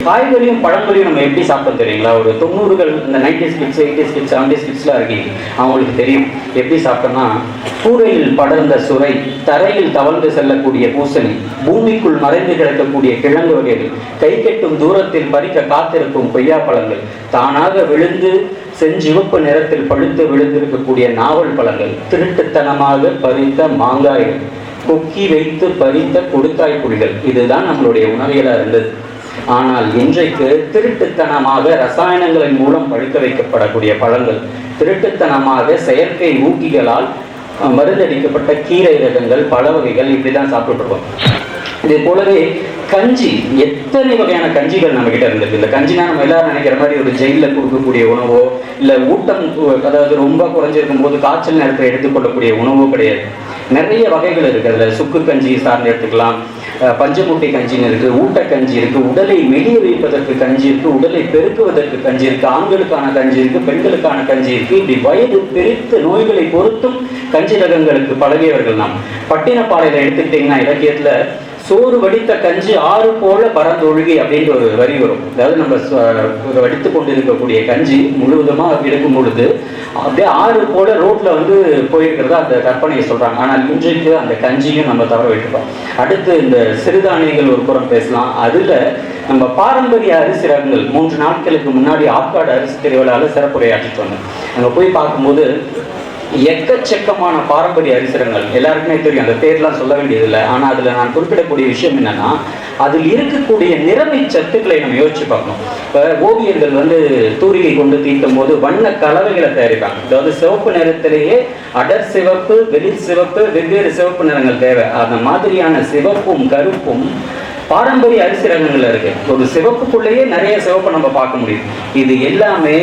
காய்கறியும் பழங்களையும் நம்ம எப்படி சாப்பிட்டோம் தெரியுங்களா? ஒரு 90கள் இந்த 90s kids 80s kids 70s கிட்ஸ்லாம் இருக்கீங்க, அவங்களுக்கு தெரியும் எப்படி சாப்பிட்டோம்னா, கூரையில் படர்ந்த சுரை, தரையில் தவழ்ந்து செல்லக்கூடிய பூசணி, பூமிக்குள் மறைந்து கிடக்கக்கூடிய கிழங்கு வகைகள், கை கெட்டும் தூரத்தில் பறிக்க காத்திருக்கும் கொய்யா பழங்கள், தானாக விழுந்து செஞ்சிவப்பு நிறத்தில் பழுத்து விழுந்திருக்கக்கூடிய நாவல் பழங்கள், திருட்டுத்தனமாக பறித்த மாங்காய்கள், கொக்கி வைத்து பறித்த கொடுக்காய் புலிகள், இதுதான் நம்மளுடைய உணவியலா இருந்தது. ஆனால் இன்றைக்கு திருட்டுத்தனமாக ரசாயனங்களின் மூலம் பழுக்க வைக்கப்படக்கூடிய பழங்கள், திருட்டுத்தனமாக செயற்கை ஊக்கிகளால் மருந்தடிக்கப்பட்ட கீரை ரகங்கள், பழ வகைகள், இப்படிதான் சாப்பிட்டு இருக்கோம். இதே போலவே கஞ்சி, எத்தனை வகையான கஞ்சிகள் நம்ம கிட்ட இருந்தது. இந்த கஞ்சினா நம்ம எல்லாரும் நினைக்கிற மாதிரி ஒரு ஜெயிலில் கொடுக்கக்கூடிய உணவோ, இல்லை ஊட்டம் அதாவது ரொம்ப குறைஞ்சிருக்கும் போது காய்ச்சல் நேரத்தில் எடுத்துக்கொள்ளக்கூடிய உணவோ கிடையாது. நிறைய வகைகள் இருக்குது. அதில் சுக்கு கஞ்சி சார்ந்து எடுத்துக்கலாம், பஞ்சமுட்டை கஞ்சின்னு இருக்குது, ஊட்டக்கஞ்சி இருக்குது, உடலை மெலிய வைப்பதற்கு கஞ்சி இருக்குது, உடலை பெருக்குவதற்கு கஞ்சி இருக்குது, ஆண்களுக்கான கஞ்சி இருக்குது, பெண்களுக்கான கஞ்சி இருக்குது. இப்படி வயது பிரித்து நோய்களை பொறுத்தும் கஞ்சி ரகங்களுக்கு பழகியவர்கள் நாம். பட்டினப்பாறையில் எடுத்துக்கிட்டிங்கன்னா இலக்கியத்தில் சோறு வடித்த கஞ்சி ஆறு போல பரந்தொழுகி அப்படின்ற ஒரு வரி வரும். அதாவது நம்ம வடித்து கொண்டு இருக்கக்கூடிய கஞ்சி முழுவதுமாக எடுக்கும் பொழுது அப்படியே ஆறு போல ரோட்ல போயிருக்கிறதா அந்த கற்பனையை சொல்றாங்க. ஆனால் இன்றைக்கு அந்த கஞ்சியும் நம்ம தவற விட்டுப்போம். அடுத்து இந்த சிறுதானியங்கள் ஒரு புறம் பேசலாம். அதுல நம்ம பாரம்பரிய அரிசி ரகங்கள் 3 நாட்களுக்கு முன்னாடி ஆற்காடு அரிசி திருவிழாவில் சிறப்புரையாற்றிட்டு வந்தோம். அங்கே போய் பார்க்கும்போது எக்கச்சக்கமான பாரம்பரிய அரிசிரங்கள் எல்லாருக்குமே தெரியும், அந்த பேர்லாம் சொல்ல வேண்டியதில்லை. ஆனால் அதில் நான் குறிப்பிடக்கூடிய விஷயம் என்னன்னா, அதில் இருக்கக்கூடிய நிறமை சத்துக்களை நம்ம யோசிச்சு பார்க்கணும். இப்போ ஓவியர்கள் தூரிகை கொண்டு தீட்டும் போது வண்ண கலவைகளை தயாரிப்பாங்க. அதாவது சிவப்பு நிறத்திலேயே அடர் சிவப்பு, வெளிர் சிவப்பு, வெவ்வேறு சிவப்பு நிறங்கள் தேவை. அந்த மாதிரியான சிவப்பும் கருப்பும் பாரம்பரிய அரிசி ரகங்கள்ல இருக்கு. ஒரு சிவப்புக்குள்ளேயே நிறைய சிவப்பை நம்ம பார்க்க முடியும். இது எல்லாமே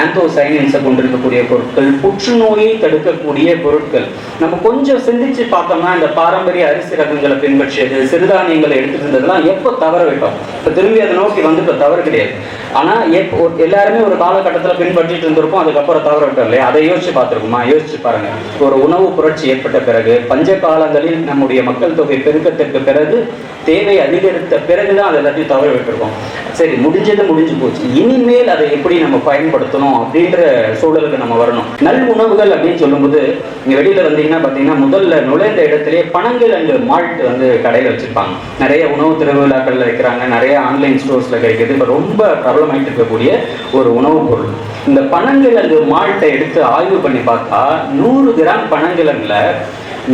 ஆந்தோசைனின்ஸை கொண்டிருக்கக்கூடிய பொருட்கள், புற்றுநோயை தடுக்கக்கூடிய பொருட்கள். நம்ம கொஞ்சம் சிந்திச்சு பார்த்தோம்னா, இந்த பாரம்பரிய அரிசி ரகங்களை பின்பற்றியது, சிறுதானியங்களை எடுத்துட்டு இருந்ததெல்லாம் எப்போ தவற விட்டோம். இப்போ திரும்பி அதை நோக்கி இப்போ தவறு கிடையாது. ஆனால் எல்லாருமே ஒரு காலகட்டத்தில் பின்பற்றிட்டு இருந்திருப்போம், அதுக்கப்புறம் தவற விட்டோம் இல்லையா? அதை யோசிச்சு பார்த்துருக்குமா? யோசிச்சு பாருங்க. ஒரு உணவு புரட்சி ஏற்பட்ட பிறகு, பஞ்ச காலங்களில் நம்முடைய மக்கள் தொகை பெருக்கத்திற்கு பிறகு, தேவை அதிகரித்த பிறகுதான் அதை எல்லாத்தையும் தவற விட்டுருக்கோம். சரி, முடிஞ்சது முடிஞ்சு போச்சு, இனிமேல் அதை எப்படி நம்ம பயன்படுத்தணும் அப்படின்ற சூழலுக்கு நம்ம வரணும். நல் உணவுகள் அப்படின்னு சொல்லும்போது, இங்க வெளியில பார்த்தீங்கன்னா முதல்ல நுழைந்த இடத்திலே பனங்கிழங்கு மால்ட் கடையில் வச்சிருப்பாங்க. நிறைய உணவு திருவிழாக்கள்ல வைக்கிறாங்க, நிறைய ஆன்லைன் ஸ்டோர்ஸ்ல கிடைக்கிறது. இப்போ ரொம்ப பிரபலமாயிட்டு இருக்கக்கூடிய ஒரு உணவுப் பொருள். இந்த பனங்கிழங்கு மால்ட்டை எடுத்து ஆய்வு பண்ணி பார்த்தா 100 கிராம் பனங்கிழங்குல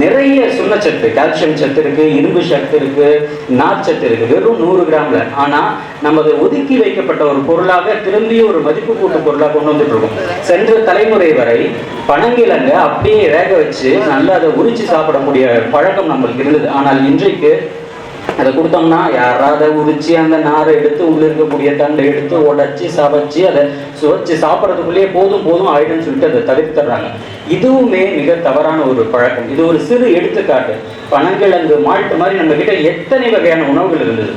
நிறைய சுண்ணச்சத்து, கால்சியம் சத்து இருக்கு, இரும்பு சத்து இருக்கு, நார்ச்சத்து இருக்கு, வெறும் 100 கிராம்ல. ஆனா நம்ம அதை ஒதுக்கி வைக்கப்பட்ட ஒரு பொருளாக திரும்பி ஒரு மதிப்பு கூட்டு பொருளாக கொண்டு வந்துட்டு இருக்கோம். சென்ற தலைமுறை வரை பனங்கிழங்க அப்படியே வேக வச்சு நல்லா அதை உரிச்சு சாப்பிடக்கூடிய பழக்கம் நம்மளுக்கு இருந்தது. ஆனால் இன்றைக்கு அதை கொடுத்தோம்னா யாராவது உரிச்சு அந்த நாரை எடுத்து உள்ள இருக்கக்கூடிய தண்டை எடுத்து உடைச்சி சவைச்சு அதை சுவைச்சு சாப்பிட்றதுக்குள்ளேயே போதும் ஆயிடுன்னு சொல்லிட்டு அதை தவிர்த்துறாங்க. இதுவுமே மிக தவறான ஒரு பழக்கம். இது ஒரு சிறு எடுத்துக்காட்டு. பனங்கிழங்கு மால்ட் மாதிரி நம்ம கிட்ட எத்தனை வகையான உணவுகள் இருந்தது.